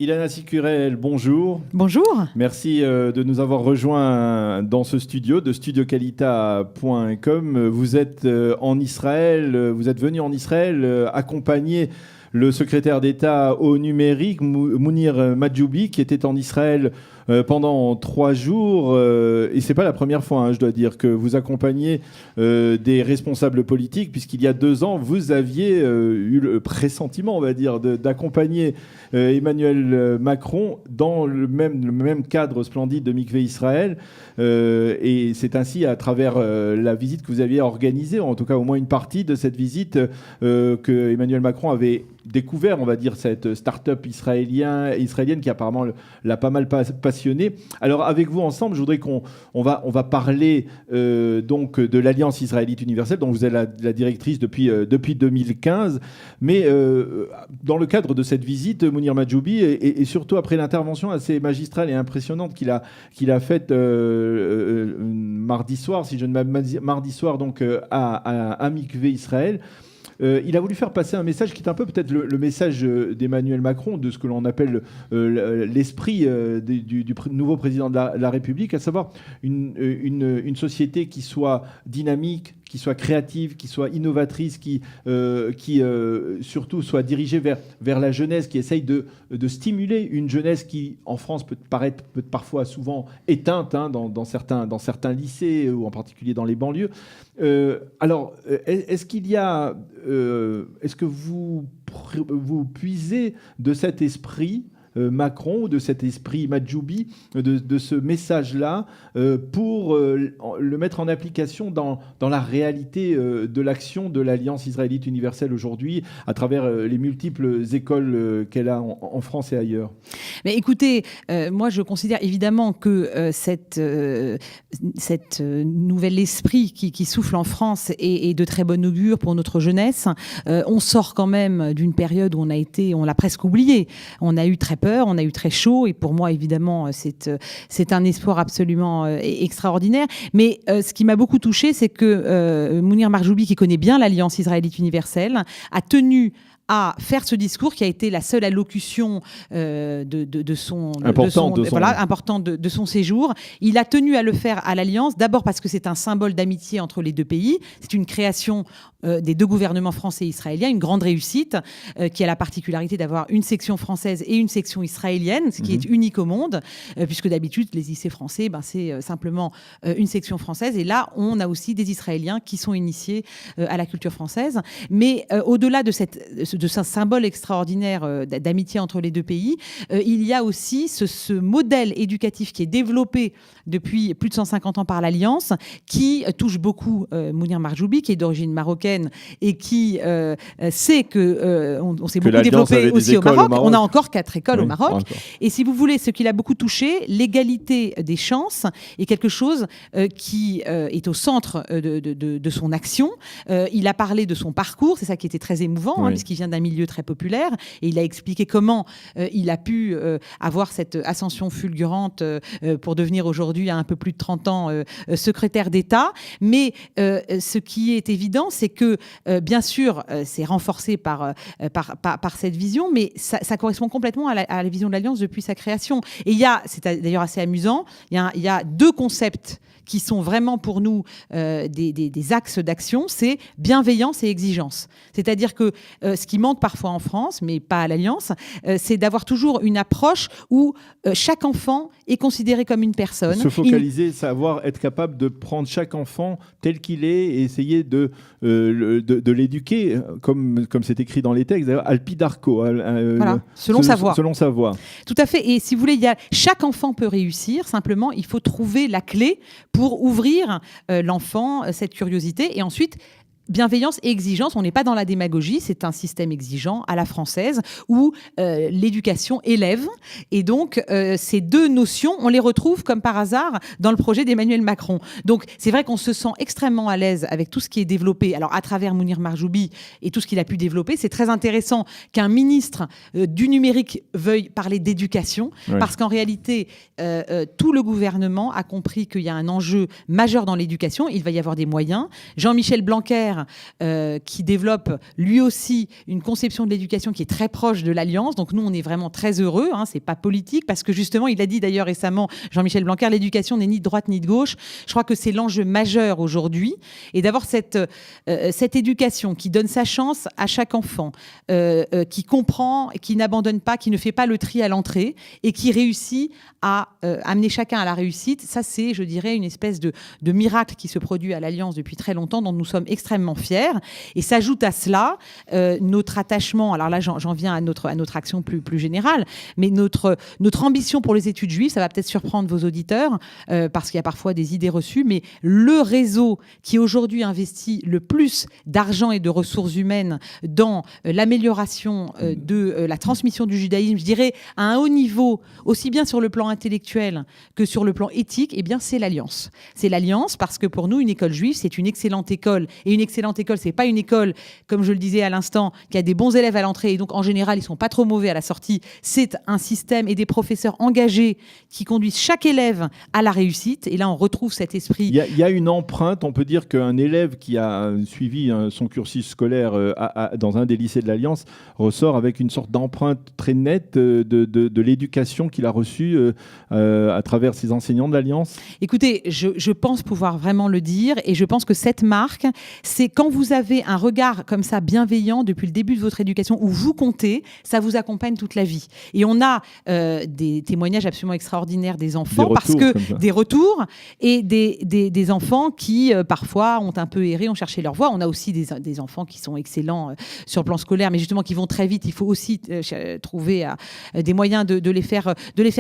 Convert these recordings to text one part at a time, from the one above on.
Ilana Sicurel, bonjour. Bonjour. Merci de nous avoir rejoints dans ce studio de studiocalita.com. Vous êtes en Israël, vous êtes venu en Israël accompagner le secrétaire d'État au numérique, Mounir Majoubi, qui était en Israël pendant 3 jours. Et ce n'est pas la première fois, je dois dire, que vous accompagnez des responsables politiques, puisqu'il y a 2 ans, vous aviez eu le pressentiment, on va dire, d'accompagner Emmanuel Macron dans le même cadre splendide de Mikvé Israël. Et c'est ainsi, à travers la visite que vous aviez organisée, en tout cas au moins une partie de cette visite, que Emmanuel Macron avait découvert, on va dire, cette start-up israélienne qui apparemment l'a pas mal passionné. Alors avec vous ensemble, je voudrais qu'on va parler donc de l'Alliance israélite universelle, dont vous êtes la directrice depuis 2015. Mais dans le cadre de cette visite, Mounir Majoubi, et surtout après l'intervention assez magistrale et impressionnante qu'il a faite mardi soir, si je ne m'abuse, mardi soir donc à Mikvé Israël. Il a voulu faire passer un message qui est un peu peut-être le message d'Emmanuel Macron, de ce que l'on appelle l'esprit du nouveau président de la République, à savoir une société qui soit dynamique, qui soit créative, qui soit innovatrice, qui surtout soit dirigée vers la jeunesse, qui essaye de stimuler une jeunesse qui, en France, peut parfois souvent éteinte dans certains lycées, ou en particulier dans les banlieues. Alors, est-ce que vous puisez de cet esprit Macron, de cet esprit Majoubi, de ce message-là, pour le mettre en application dans la réalité de l'action de l'Alliance israélite universelle aujourd'hui, à travers les multiples écoles qu'elle a en France et ailleurs? Mais écoutez, moi je considère évidemment que cet nouvel esprit qui souffle en France est de très bon augure pour notre jeunesse. On sort quand même d'une période où on l'a presque oublié. On a eu très peur, on a eu très chaud, et pour moi évidemment c'est un espoir absolument extraordinaire. Mais ce qui m'a beaucoup touchée, c'est que Mounir Majoubi, qui connaît bien l'Alliance israélite universelle, a tenu à faire ce discours qui a été la seule allocution importante de son séjour. Il a tenu à le faire à l'Alliance, d'abord parce que c'est un symbole d'amitié entre les 2 pays. C'est une création des 2 gouvernements français et israéliens, une grande réussite qui a la particularité d'avoir une section française et une section israélienne, ce qui est unique au monde, puisque d'habitude, les lycées français, c'est simplement une section française. Et là, on a aussi des Israéliens qui sont initiés à la culture française. Mais au-delà de ce symbole extraordinaire d'amitié entre les 2 pays, il y a aussi ce modèle éducatif qui est développé depuis plus de 150 ans par l'Alliance, qui touche beaucoup Mounir Majoubi, qui est d'origine marocaine et qui sait qu'on s'est beaucoup développé aussi au Maroc. On a encore 4 écoles au Maroc. Et si vous voulez, ce qui l'a beaucoup touché, l'égalité des chances est quelque chose qui est au centre de son action. Il a parlé de son parcours, c'est ça qui était très émouvant, puisqu'il vient d'un milieu très populaire, et il a expliqué comment il a pu avoir cette ascension fulgurante pour devenir aujourd'hui, à un peu plus de 30 ans, secrétaire d'État. Mais ce qui est évident, c'est que bien sûr, c'est renforcé par cette vision, mais ça correspond complètement à la vision de l'Alliance depuis sa création. Et c'est d'ailleurs assez amusant, il y a 2 concepts qui sont vraiment pour nous des axes d'action, c'est bienveillance et exigence. C'est-à-dire que ce qui manque parfois en France, mais pas à l'Alliance, c'est d'avoir toujours une approche où chaque enfant est considéré comme une personne. Se focaliser, savoir être capable de prendre chaque enfant tel qu'il est et essayer de l'éduquer, comme c'est écrit dans les textes, alpi d'arco. Voilà, selon sa voie. Selon sa voie. Tout à fait. Et si vous voulez, chaque enfant peut réussir, simplement il faut trouver la clé pour ouvrir l'enfant, cette curiosité, et ensuite bienveillance et exigence. On n'est pas dans la démagogie, c'est un système exigeant à la française où l'éducation élève. Et donc, ces 2 notions, on les retrouve comme par hasard dans le projet d'Emmanuel Macron. Donc, c'est vrai qu'on se sent extrêmement à l'aise avec tout ce qui est développé. Alors, à travers Mounir Majoubi et tout ce qu'il a pu développer, c'est très intéressant qu'un ministre du numérique veuille parler d'éducation, parce qu'en réalité, tout le gouvernement a compris qu'il y a un enjeu majeur dans l'éducation. Il va y avoir des moyens. Jean-Michel Blanquer Pierre, qui développe lui aussi une conception de l'éducation qui est très proche de l'Alliance. Donc nous, on est vraiment très heureux. C'est pas politique parce que justement, il a dit d'ailleurs récemment, Jean-Michel Blanquer, l'éducation n'est ni de droite ni de gauche. Je crois que c'est l'enjeu majeur aujourd'hui. Et d'avoir cette éducation qui donne sa chance à chaque enfant, qui comprend, qui n'abandonne pas, qui ne fait pas le tri à l'entrée et qui réussit à amener chacun à la réussite. Ça, c'est, je dirais, une espèce de miracle qui se produit à l'Alliance depuis très longtemps, dont nous sommes extrêmement fiers. Et s'ajoute à cela notre attachement, alors là j'en viens à notre action plus générale, mais notre ambition pour les études juives, ça va peut-être surprendre vos auditeurs, parce qu'il y a parfois des idées reçues, mais le réseau qui aujourd'hui investit le plus d'argent et de ressources humaines dans l'amélioration de la transmission du judaïsme, je dirais à un haut niveau, aussi bien sur le plan intellectuel que sur le plan éthique, eh bien c'est l'Alliance. C'est l'Alliance parce que pour nous, une école juive, c'est une excellente école. Et une excellente école, c'est pas une école, comme je le disais à l'instant, qui a des bons élèves à l'entrée et donc en général, ils sont pas trop mauvais à la sortie. C'est un système et des professeurs engagés qui conduisent chaque élève à la réussite. Et là, on retrouve cet esprit. Il y a une empreinte. On peut dire qu'un élève qui a suivi son cursus scolaire dans un des lycées de l'Alliance ressort avec une sorte d'empreinte très nette de l'éducation qu'il a reçue à travers ses enseignants de l'Alliance. Écoutez, je pense pouvoir vraiment le dire et je pense que cette marque, c'est quand vous avez un regard comme ça bienveillant depuis le début de votre éducation où vous comptez, ça vous accompagne toute la vie. Et on a des témoignages absolument extraordinaires des enfants, des retours et des enfants qui parfois ont un peu erré, ont cherché leur voie. On a aussi des enfants qui sont excellents sur le plan scolaire, mais justement qui vont très vite. Il faut aussi trouver des moyens de les faire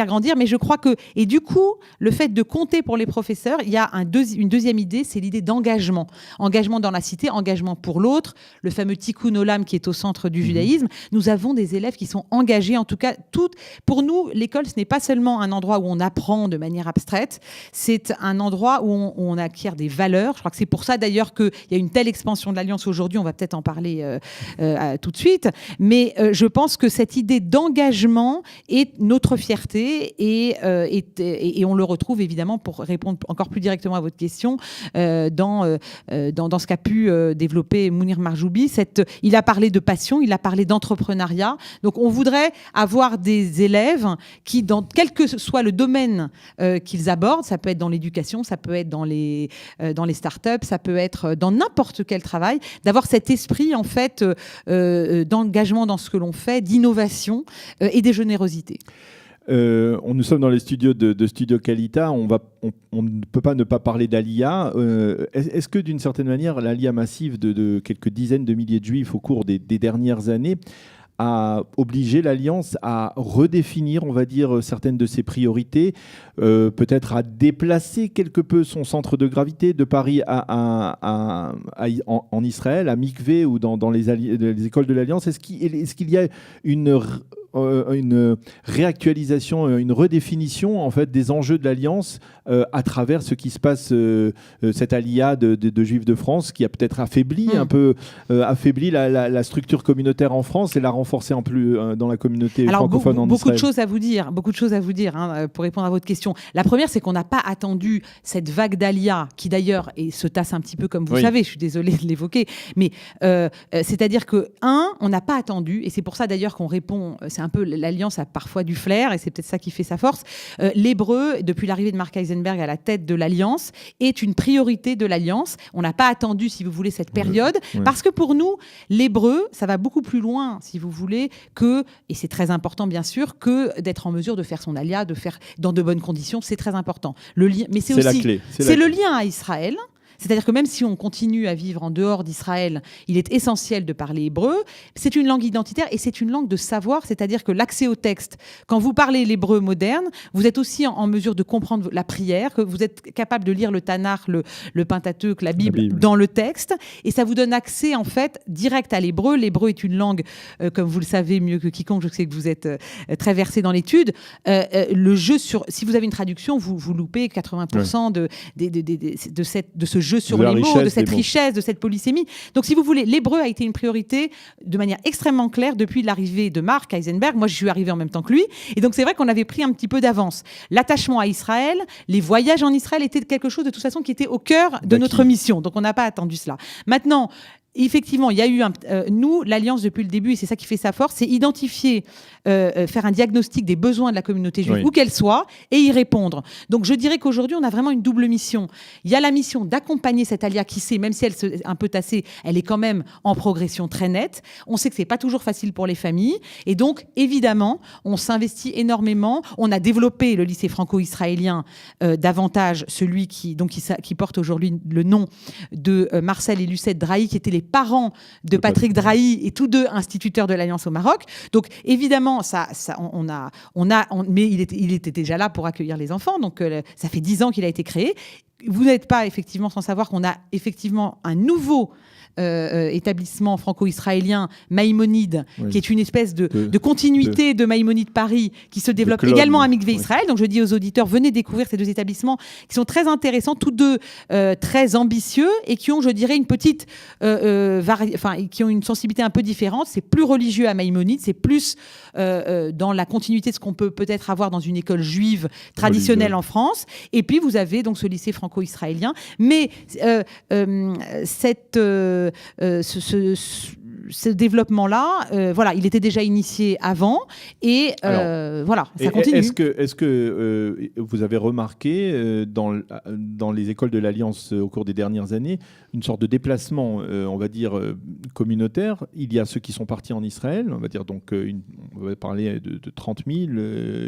grandir. Mais je crois que, et du coup, le fait de compter pour les professeurs, il y a une deuxième idée, c'est l'idée d'engagement. Engagement dans la cité, engagement pour l'autre, le fameux tikkun olam qui est au centre du judaïsme. Nous avons des élèves qui sont engagés, en tout cas, pour nous, l'école, ce n'est pas seulement un endroit où on apprend de manière abstraite, c'est un endroit où on acquiert des valeurs. Je crois que c'est pour ça d'ailleurs qu'il y a une telle expansion de l'Alliance aujourd'hui, on va peut-être en parler tout de suite, mais je pense que cette idée d'engagement est notre fierté et on le retrouve évidemment, pour répondre encore plus directement à votre question, dans ce qu'a pu développer Mounir Marjoubi. Il a parlé de passion, il a parlé d'entrepreneuriat. Donc on voudrait avoir des élèves qui, quel que soit le domaine qu'ils abordent, ça peut être dans l'éducation, ça peut être dans les startups, ça peut être dans n'importe quel travail, d'avoir cet esprit en fait d'engagement dans ce que l'on fait, d'innovation et de générosité. Nous sommes dans les studios de Studio Qualita. On ne peut pas ne pas parler d'Aliyah. Est-ce que d'une certaine manière, l'Aliyah massive de quelques dizaines de milliers de juifs au cours des dernières années a obligé l'Alliance à redéfinir, on va dire, certaines de ses priorités, peut-être à déplacer quelque peu son centre de gravité de Paris en Israël, à Mikvé ou dans les écoles de l'Alliance. Est-ce qu'il y a une réactualisation, une redéfinition en fait des enjeux de l'Alliance à travers ce qui se passe, cette aliyah de Juifs de France qui a peut-être affaibli un peu la structure communautaire en France et l'a renforcée en plus dans la communauté francophone en Israël. Beaucoup de choses à vous dire pour répondre à votre question. La première, c'est qu'on n'a pas attendu cette vague d'aliyah qui d'ailleurs se tasse un petit peu comme vous savez, je suis désolée de l'évoquer, mais c'est-à-dire que on n'a pas attendu, et c'est pour ça d'ailleurs qu'on répond, c'est un peu, l'Alliance a parfois du flair et c'est peut-être ça qui fait sa force. L'hébreu, depuis l'arrivée de Mark Eisenberg à la tête de l'Alliance, est une priorité de l'Alliance. On n'a pas attendu, si vous voulez, cette période, parce que pour nous, l'hébreu, ça va beaucoup plus loin, si vous voulez, et c'est très important bien sûr, que d'être en mesure de faire son aliyah, de faire dans de bonnes conditions, c'est très important. Mais c'est aussi, la clé. C'est le lien à Israël. C'est-à-dire que même si on continue à vivre en dehors d'Israël, il est essentiel de parler hébreu. C'est une langue identitaire et c'est une langue de savoir, c'est-à-dire que l'accès au texte, quand vous parlez l'hébreu moderne, vous êtes aussi en mesure de comprendre la prière, que vous êtes capable de lire le Tanakh, le Pentateuque, la Bible dans le texte, et ça vous donne accès en fait direct à l'hébreu. L'hébreu est une langue, comme vous le savez mieux que quiconque, je sais que vous êtes très versé dans l'étude. Si vous avez une traduction, vous loupez 80% de ce jeu sur les mots, de cette richesse, de cette polysémie. Donc, si vous voulez, l'hébreu a été une priorité de manière extrêmement claire depuis l'arrivée de Marc Heisenberg. Moi, je suis arrivée en même temps que lui. Et donc, c'est vrai qu'on avait pris un petit peu d'avance. L'attachement à Israël, les voyages en Israël étaient quelque chose de toute façon qui était au cœur de notre mission. Donc, on n'a pas attendu cela. Maintenant, effectivement, il y a eu nous, l'Alliance depuis le début, et c'est ça qui fait sa force, c'est identifier, faire un diagnostic des besoins de la communauté juive, où qu'elle soit, et y répondre. Donc je dirais qu'aujourd'hui, on a vraiment une double mission. Il y a la mission d'accompagner cette alia qui sait, même si elle est un peu tassée, elle est quand même en progression très nette. On sait que c'est pas toujours facile pour les familles, et donc évidemment, on s'investit énormément. On a développé le lycée franco-israélien, davantage celui qui porte aujourd'hui le nom de Marcel et Lucette Drahi, qui étaient les parents de Patrick Drahi et tous deux instituteurs de l'Alliance au Maroc. Donc évidemment, mais il était déjà là pour accueillir les enfants. Donc ça fait 10 ans qu'il a été créé. Vous n'êtes pas effectivement sans savoir qu'on a effectivement un nouveau établissement franco-israélien, Maïmonide, qui est une espèce de continuité de Maïmonide Paris, qui se développe également à Mikvé Israël. Donc je dis aux auditeurs, venez découvrir ces deux établissements qui sont très intéressants, tous deux très ambitieux et qui ont, je dirais, une petite qui ont une sensibilité un peu différente. C'est plus religieux à Maïmonide, c'est plus dans la continuité de ce qu'on peut peut-être avoir dans une école juive traditionnelle en France. Et puis vous avez donc ce lycée franco-israélien. Mais ce développement-là, voilà, il était déjà initié avant et voilà, ça continue. Est-ce que vous avez remarqué dans les écoles de l'Alliance au cours des dernières années une sorte de déplacement, on va dire, communautaire? Il y a ceux qui sont partis en Israël, on va dire donc, on va parler de 30 000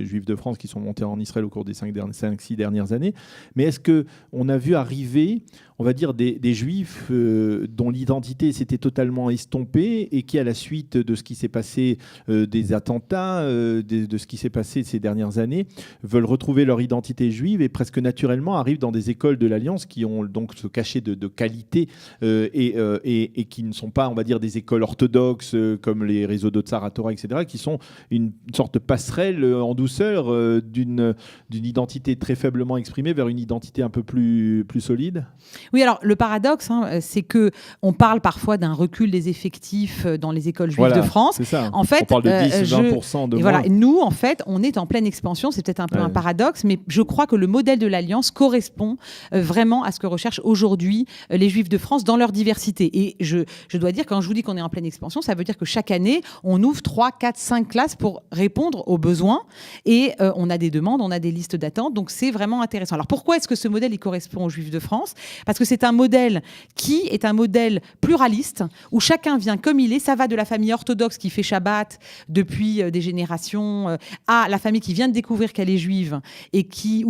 juifs de France qui sont montés en Israël au cours des 5-6 dernières années. Mais est-ce qu'on a vu arriver, on va dire, des juifs dont l'identité s'était totalement estompée et qui, à la suite de ce qui s'est passé, des attentats, de ce qui s'est passé ces dernières années, veulent retrouver leur identité juive et presque naturellement arrivent dans des écoles de l'Alliance qui ont donc ce cachet de qualité et qui ne sont pas, on va dire, des écoles orthodoxes comme les réseaux de Tzara Torah, etc., qui sont une sorte de passerelle en douceur d'une identité très faiblement exprimée vers une identité un peu plus solide? Oui, alors le paradoxe, c'est que on parle parfois d'un recul des effectifs dans les écoles juives de France. C'est ça. En fait, on parle de 10-20% de moins. Voilà, nous, en fait, on est en pleine expansion. C'est peut-être un peu un paradoxe, mais je crois que le modèle de l'Alliance correspond vraiment à ce que recherchent aujourd'hui les Juifs de France dans leur diversité. Et je dois dire, quand je vous dis qu'on est en pleine expansion, ça veut dire que chaque année, on ouvre 3, 4, 5 classes pour répondre aux besoins. Et on a des demandes, on a des listes d'attente. Donc, c'est vraiment intéressant. Alors, pourquoi est-ce que ce modèle il correspond aux Juifs de France? Parce que c'est un modèle qui est un modèle pluraliste, où chacun vient comme il est. Ça va de la famille orthodoxe qui fait Shabbat depuis des générations à la famille qui vient de découvrir qu'elle est juive et qui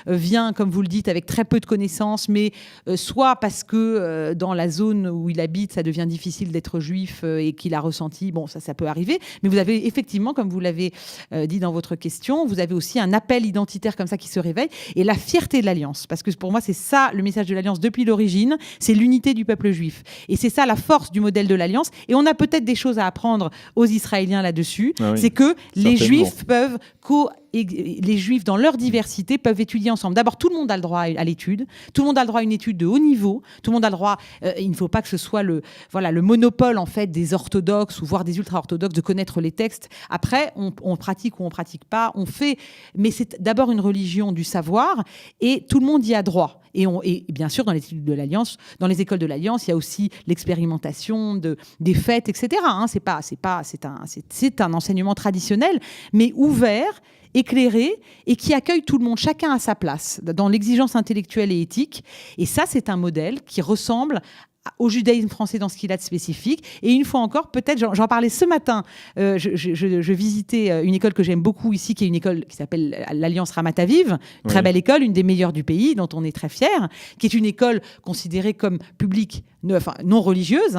vient, comme vous le dites, avec très peu de connaissances, mais soit parce que dans la zone où il habite, ça devient difficile d'être juif et qu'il a ressenti, bon, ça peut arriver. Mais vous avez effectivement, comme vous l'avez dit dans votre question, vous avez aussi un appel identitaire comme ça qui se réveille et la fierté de l'Alliance. Parce que pour moi, c'est ça le message de l'Alliance depuis l'origine, c'est l'unité du peuple juif. Et c'est ça la force du modèle de l'Alliance. Et on a peut-être des choses à apprendre aux Israéliens là-dessus. Ah oui, c'est que les Juifs peuvent les Juifs, dans leur diversité, peuvent étudier ensemble. D'abord, tout le monde a le droit à l'étude. Tout le monde a le droit à une étude de haut niveau. Tout le monde a le droit... il ne faut pas que ce soit le monopole, en fait, des orthodoxes ou voire des ultra-orthodoxes de connaître les textes. Après, on pratique ou on ne pratique pas. On fait... Mais c'est d'abord une religion du savoir et tout le monde y a droit. Et bien sûr, dans les études de l'Alliance, dans les écoles de l'Alliance, il y a aussi l'expérimentation des fêtes, etc. C'est un enseignement traditionnel, mais ouvert, éclairé et qui accueille tout le monde, chacun à sa place, dans l'exigence intellectuelle et éthique. Et ça, c'est un modèle qui ressemble au judaïsme français dans ce qu'il a de spécifique. Et une fois encore, peut-être, j'en parlais ce matin, je visitais une école que j'aime beaucoup ici, qui est une école qui s'appelle l'Alliance Ramat Aviv, très belle école, une des meilleures du pays, dont on est très fier, qui est une école considérée comme publique, non religieuse.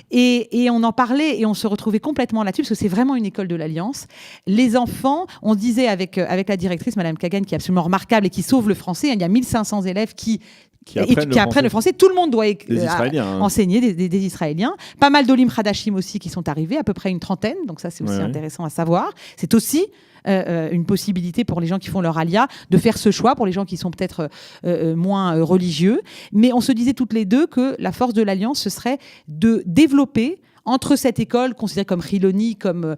Et on en parlait et on se retrouvait complètement là-dessus, parce que c'est vraiment une école de l'Alliance. Les enfants, on disait avec la directrice, Madame Kagan, qui est absolument remarquable et qui sauve le français, il y a 1500 élèves qui apprennent le français. Tout le monde doit enseigner des Israéliens. Pas mal d'Olim Hadashim aussi qui sont arrivés, à peu près une trentaine. Donc ça, c'est aussi intéressant à savoir. C'est aussi une possibilité pour les gens qui font leur alia de faire ce choix, pour les gens qui sont peut-être moins religieux. Mais on se disait toutes les deux que la force de l'Alliance, ce serait de développer entre cette école considérée comme Chiloni, comme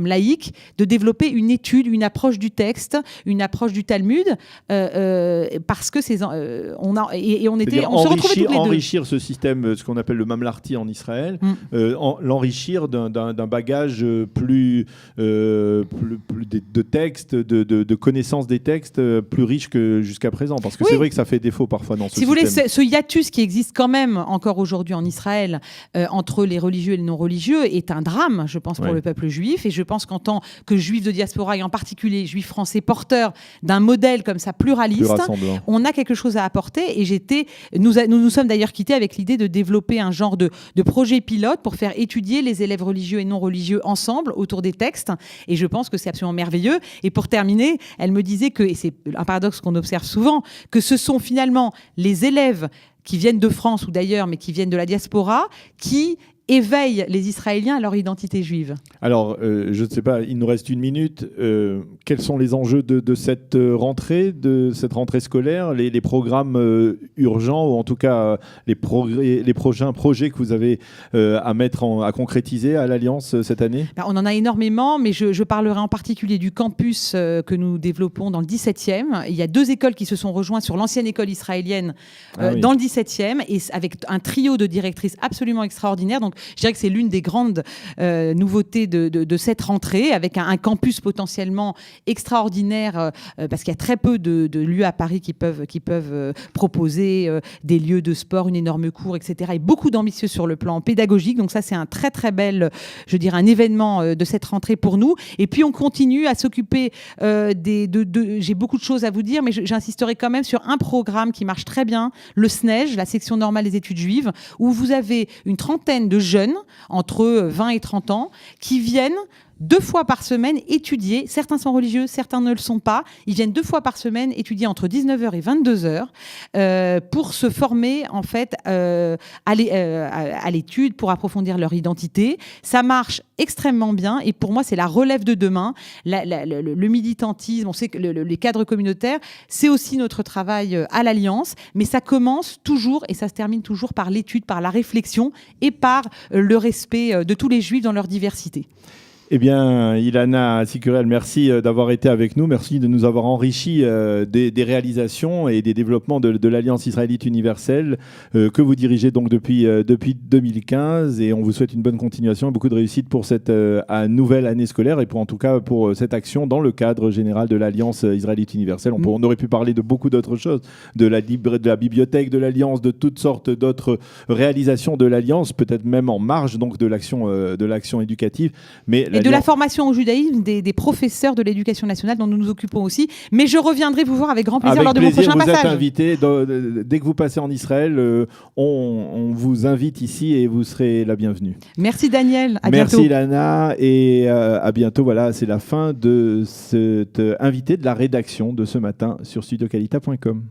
laïque, de développer une étude, une approche du texte, une approche du Talmud, parce que on se retrouvait toutes les deux. Enrichir ce système, ce qu'on appelle le mamlarti en Israël, l'enrichir d'un bagage plus de textes, de connaissances des textes plus riches que jusqu'à présent, parce que c'est vrai que ça fait défaut parfois dans ce système. Si vous voulez, ce hiatus qui existe quand même encore aujourd'hui en Israël entre les religieux et les non-religieux est un drame, je pense, pour le peuple juif. Et je pense qu'en tant que juif de diaspora, et en particulier juif français porteur d'un modèle comme ça pluraliste, on a quelque chose à apporter. Et nous sommes d'ailleurs quittés avec l'idée de développer un genre de projet pilote pour faire étudier les élèves religieux et non-religieux ensemble autour des textes. Et je pense que c'est absolument merveilleux. Et pour terminer, elle me disait que, et c'est un paradoxe qu'on observe souvent, que ce sont finalement les élèves qui viennent de France ou d'ailleurs, mais qui viennent de la diaspora, qui éveillent les Israéliens à leur identité juive. Alors, je ne sais pas, il nous reste 1 minute. Quels sont les enjeux de cette rentrée scolaire, les programmes urgents, ou en tout cas les prochains projets que vous avez à concrétiser à l'Alliance cette année ? On en a énormément, mais je parlerai en particulier du campus que nous développons dans le 17e. Il y a 2 écoles qui se sont rejointes sur l'ancienne école israélienne dans le 17e, et avec un trio de directrices absolument extraordinaire. Donc, je dirais que c'est l'une des grandes nouveautés de cette rentrée, avec un campus potentiellement extraordinaire, parce qu'il y a très peu de lieux à Paris qui peuvent proposer des lieux de sport, une énorme cour, etc. Et beaucoup d'ambitieux sur le plan pédagogique. Donc ça, c'est un très très bel, je dirais, un événement de cette rentrée pour nous. Et puis on continue à s'occuper j'ai beaucoup de choses à vous dire, mais j'insisterai quand même sur un programme qui marche très bien, le SNEJ, la section normale des études juives, où vous avez une trentaine de jeunes, entre 20 et 30 ans, qui viennent 2 fois par semaine étudier. Certains sont religieux, certains ne le sont pas. Ils viennent 2 fois par semaine étudier entre 19h et 22h pour se former en fait à l'étude, pour approfondir leur identité. Ça marche extrêmement bien et pour moi c'est la relève de demain. Le militantisme, on sait que les cadres communautaires, c'est aussi notre travail à l'Alliance, mais ça commence toujours et ça se termine toujours par l'étude, par la réflexion et par le respect de tous les juifs dans leur diversité. Eh bien, Ilana Sicurel, merci d'avoir été avec nous. Merci de nous avoir enrichi des réalisations et des développements de l'Alliance israélite universelle que vous dirigez donc depuis 2015. Et on vous souhaite une bonne continuation et beaucoup de réussite pour cette nouvelle année scolaire et en tout cas pour cette action dans le cadre général de l'Alliance israélite universelle. On aurait pu parler de beaucoup d'autres choses, de la bibliothèque de l'Alliance, de toutes sortes d'autres réalisations de l'Alliance, peut-être même en marge donc de l'action éducative. Mais et de la formation au judaïsme des professeurs de l'éducation nationale dont nous nous occupons aussi. Mais je reviendrai vous voir avec grand plaisir lors de mon prochain passage. Vous êtes invité. Dès que vous passez en Israël, on vous invite ici et vous serez la bienvenue. Merci Daniel. À bientôt. Merci Ilana et à bientôt. Voilà, c'est la fin de cet invité de la rédaction de ce matin sur studioqualita.com.